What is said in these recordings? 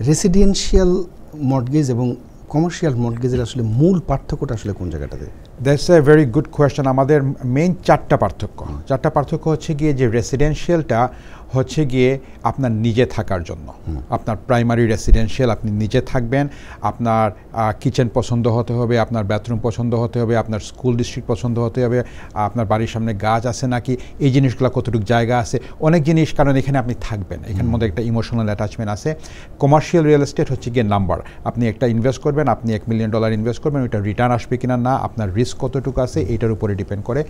Residential mortgage এবং commercial মর্টগেজের আসলে মূল পার্থক্যটা আসলে কোন জায়গাটাতে? That's a very good question. আমাদের মেইন চারটা পার্থক্য হচ্ছে গিয়ে যে রেসিডেন্সিয়ালটা হচ্ছে গিয়ে আপনার নিজে থাকার জন্য, আপনার প্রাইমারি রেসিডেন্সিয়াল, আপনি নিজে থাকবেন, আপনার কিচেন পছন্দ হতে হবে, আপনার বাথরুম পছন্দ হতে হবে, আপনার স্কুল ডিস্ট্রিক্ট পছন্দ হতে হবে, আপনার বাড়ির সামনে গাছ আছে নাকি, এই জিনিসগুলো কতটুকু জায়গা আছে, অনেক জিনিস, কারণ এখানে আপনি থাকবেন, এখানের মধ্যে একটা ইমোশনাল অ্যাটাচমেন্ট আছে। কমার্শিয়াল রিয়েল এস্টেট হচ্ছে গিয়ে নাম্বার, আপনি একটা ইনভেস্ট করবেন, আপনি $1 মিলিয়ন ইনভেস্ট করবেন, ওইটা রিটার্ন আসবে কিনা না, আপনার রিস্ক কতটুকু আছে, এইটার উপরে ডিপেন্ড করে।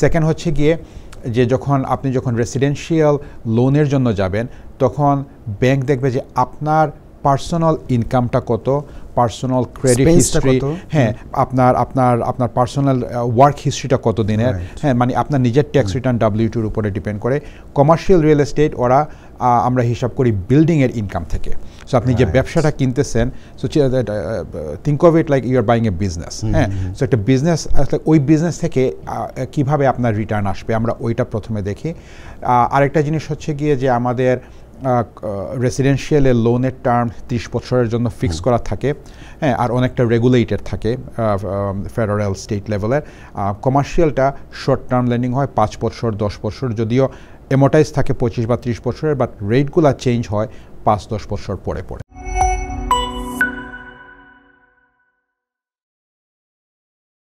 সেকেন্ড হচ্ছে গিয়ে যে আপনি যখন রেসিডেন্সিয়াল লোনের জন্য যাবেন, তখন ব্যাংক দেখবে যে আপনার পার্সোনাল ইনকামটা কত, পার্সোনাল ক্রেডিট হিস্ট্রি, হ্যাঁ, আপনার পার্সোনাল ওয়ার্ক হিস্ট্রিটা কত দিনের, হ্যাঁ, মানে আপনার নিজের ট্যাক্স রিটার্ন W2-র উপরে ডিপেন্ড করে। কমার্শিয়াল রিয়েল এস্টেট আমরা হিসাব করি বিল্ডিংয়ের ইনকাম থেকে। সো আপনি যে ব্যবসাটা কিনতেছেন, so think of it like you are buying a business, হ্যাঁ। সো একটা বিজনেস, ওই বিজনেস থেকে কিভাবে আপনার রিটার্ন আসবে, আমরা ওইটা প্রথমে দেখি। আরেকটা জিনিস হচ্ছে গিয়ে যে আমাদের রেসিডেন্সিয়ালের লোনের টার্ম 30 বছরের জন্য ফিক্স করা থাকে, হ্যাঁ, আর অনেকটা রেগুলেটেড থাকে ফেডারেল স্টেট লেভেলের। কমার্শিয়ালটা শর্ট টার্ম লেন্ডিং হয় 5 বছর 10 বছর, যদিও এমোটাইজ থাকে 25 বা 30 বছরের, বাট রেটগুলো চেঞ্জ হয় 5-10 বছর পরে পরে।